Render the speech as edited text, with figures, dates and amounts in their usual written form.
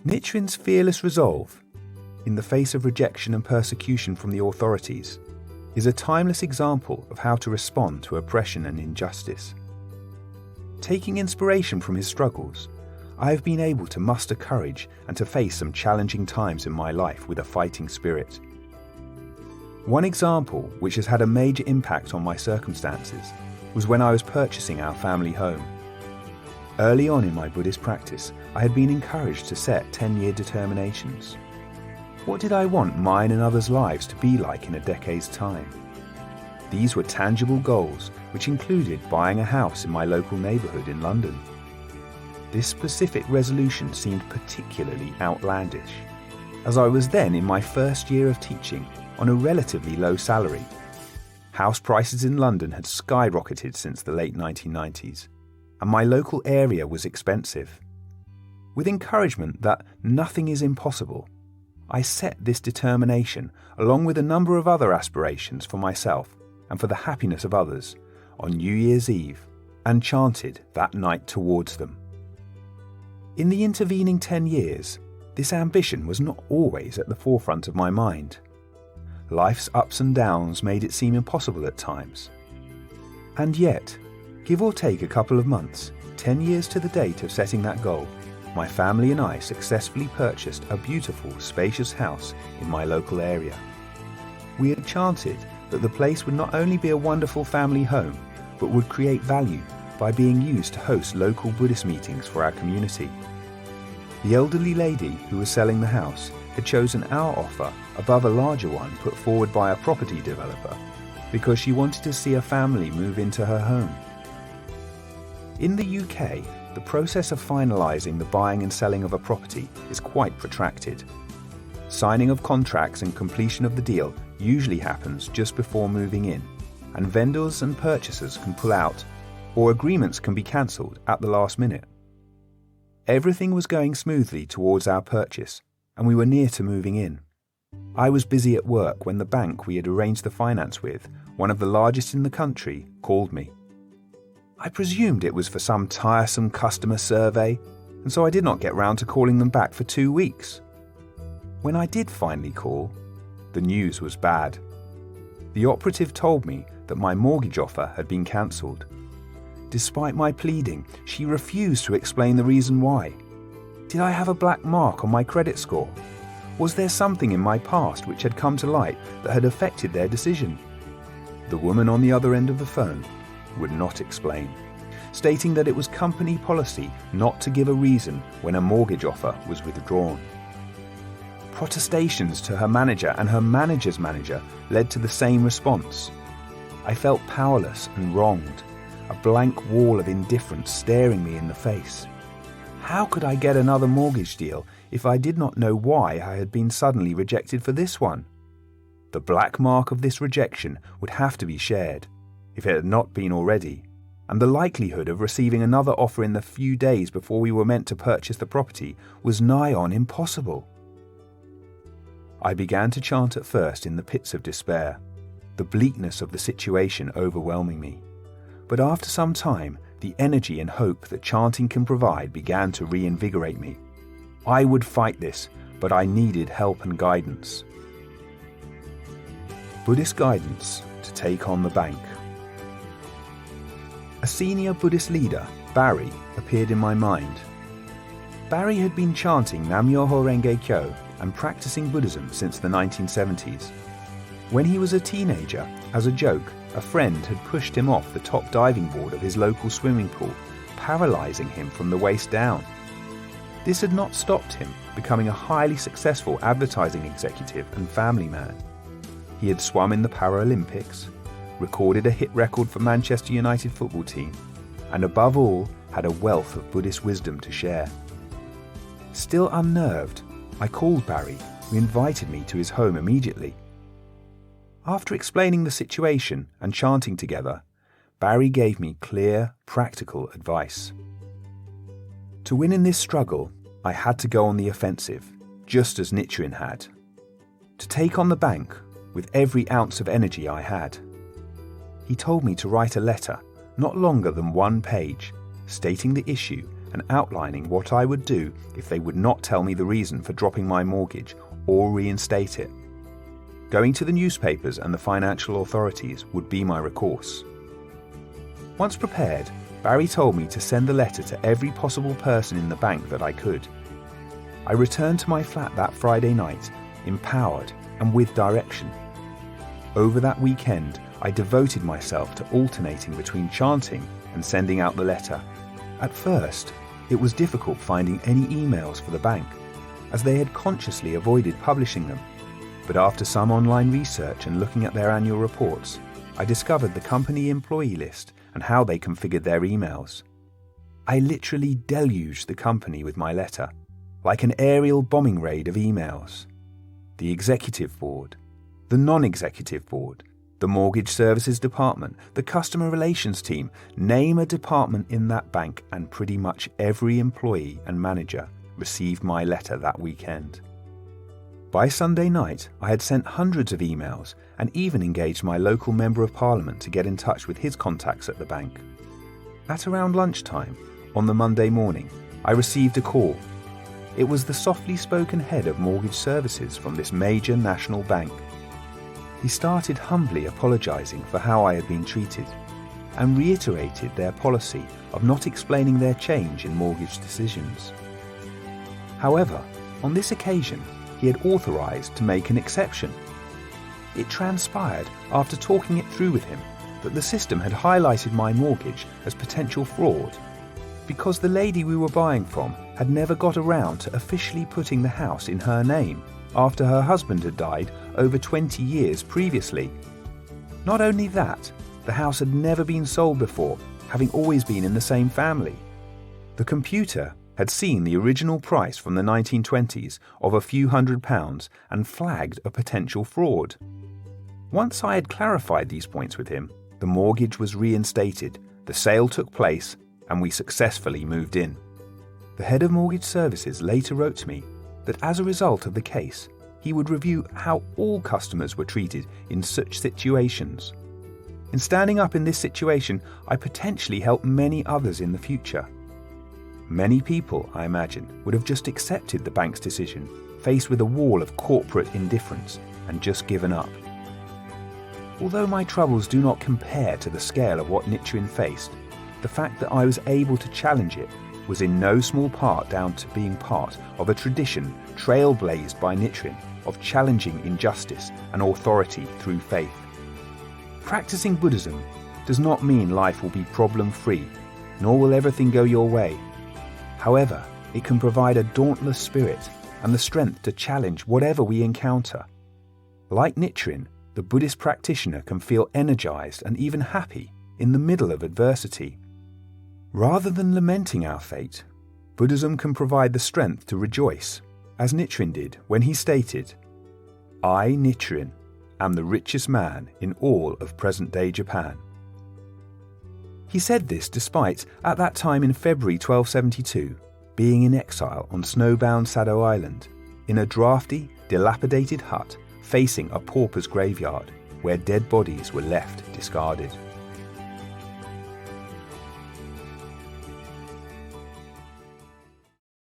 Nichiren's fearless resolve, in the face of rejection and persecution from the authorities, is a timeless example of how to respond to oppression and injustice. Taking inspiration from his struggles, I have been able to muster courage and to face some challenging times in my life with a fighting spirit. One example which has had a major impact on my circumstances was when I was purchasing our family home. Early on in my Buddhist practice, I had been encouraged to set 10-year determinations. What did I want mine and others' lives to be like in a decade's time? These were tangible goals, which included buying a house in my local neighbourhood in London. This specific resolution seemed particularly outlandish, as I was then in my first year of teaching on a relatively low salary. House prices in London had skyrocketed since the late 1990s, and my local area was expensive. With encouragement that nothing is impossible, I set this determination, along with a number of other aspirations for myself and for the happiness of others, on New Year's Eve, and chanted that night towards them. In the intervening 10 years, this ambition was not always at the forefront of my mind. Life's ups and downs made it seem impossible at times. And yet, give or take a couple of months, 10 years to the date of setting that goal, my family and I successfully purchased a beautiful, spacious house in my local area. We had chanted that the place would not only be a wonderful family home, but would create value by being used to host local Buddhist meetings for our community. The elderly lady who was selling the house had chosen our offer above a larger one put forward by a property developer because she wanted to see a family move into her home. In the UK, the process of finalising the buying and selling of a property is quite protracted. Signing of contracts and completion of the deal usually happens just before moving in, and vendors and purchasers can pull out, or agreements can be cancelled at the last minute. Everything was going smoothly towards our purchase, and we were near to moving in. I was busy at work when the bank we had arranged the finance with, one of the largest in the country, called me. I presumed it was for some tiresome customer survey, and so I did not get round to calling them back for 2 weeks. When I did finally call, the news was bad. The operative told me that my mortgage offer had been cancelled. Despite my pleading, she refused to explain the reason why. Did I have a black mark on my credit score? Was there something in my past which had come to light that had affected their decision? The woman on the other end of the phone would not explain, stating that it was company policy not to give a reason when a mortgage offer was withdrawn. Protestations to her manager and her manager's manager led to the same response. I felt powerless and wronged, a blank wall of indifference staring me in the face. How could I get another mortgage deal if I did not know why I had been suddenly rejected for this one? The black mark of this rejection would have to be shared, if it had not been already, and the likelihood of receiving another offer in the few days before we were meant to purchase the property was nigh on impossible. I began to chant at first in the pits of despair, the bleakness of the situation overwhelming me. But after some time, the energy and hope that chanting can provide began to reinvigorate me. I would fight this, but I needed help and guidance. Buddhist guidance to take on the bank. A senior Buddhist leader, Barry, appeared in my mind. Barry had been chanting Nam Myoho Renge Kyo and practicing Buddhism since the 1970s. When he was a teenager, as a joke, a friend had pushed him off the top diving board of his local swimming pool, paralysing him from the waist down. This had not stopped him becoming a highly successful advertising executive and family man. He had swum in the Paralympics, recorded a hit record for Manchester United football team, and above all, had a wealth of Buddhist wisdom to share. Still unnerved, I called Barry, who invited me to his home immediately. After explaining the situation and chanting together, Barry gave me clear, practical advice. To win in this struggle, I had to go on the offensive, just as Nichiren had. To take on the bank with every ounce of energy I had. He told me to write a letter, not longer than 1 page, stating the issue and outlining what I would do if they would not tell me the reason for dropping my mortgage or reinstate it. Going to the newspapers and the financial authorities would be my recourse. Once prepared, Barry told me to send the letter to every possible person in the bank that I could. I returned to my flat that Friday night, empowered and with direction. Over that weekend, I devoted myself to alternating between chanting and sending out the letter. At first, it was difficult finding any emails for the bank, as they had consciously avoided publishing them. But after some online research and looking at their annual reports, I discovered the company employee list and how they configured their emails. I literally deluged the company with my letter, like an aerial bombing raid of emails. The executive board, the non-executive board, the mortgage services department, the customer relations team, name a department in that bank, and pretty much every employee and manager received my letter that weekend. By Sunday night, I had sent hundreds of emails and even engaged my local Member of Parliament to get in touch with his contacts at the bank. At around lunchtime, on the Monday morning, I received a call. It was the softly spoken head of mortgage services from this major national bank. He started humbly apologising for how I had been treated and reiterated their policy of not explaining their change in mortgage decisions. However, on this occasion, he had authorised to make an exception. It transpired, after talking it through with him, that the system had highlighted my mortgage as potential fraud because the lady we were buying from had never got around to officially putting the house in her name after her husband had died over 20 years previously. Not only that, the house had never been sold before, having always been in the same family. The computer had seen the original price from the 1920s of a few £100s and flagged a potential fraud. Once I had clarified these points with him, the mortgage was reinstated, the sale took place, and we successfully moved in. The head of mortgage services later wrote to me that as a result of the case, he would review how all customers were treated in such situations. In standing up in this situation, I potentially helped many others in the future. Many people, I imagine, would have just accepted the bank's decision, faced with a wall of corporate indifference, and just given up. Although my troubles do not compare to the scale of what Nichiren faced, the fact that I was able to challenge it was in no small part down to being part of a tradition trailblazed by Nichiren of challenging injustice and authority through faith. Practicing Buddhism does not mean life will be problem-free, nor will everything go your way. However, it can provide a dauntless spirit and the strength to challenge whatever we encounter. Like Nichiren, the Buddhist practitioner can feel energized and even happy in the middle of adversity. Rather than lamenting our fate, Buddhism can provide the strength to rejoice, as Nichiren did when he stated, "I, Nichiren, am the richest man in all of present-day Japan." He said this despite, at that time in February 1272, being in exile on snowbound Sado Island, in a drafty, dilapidated hut facing a pauper's graveyard where dead bodies were left discarded.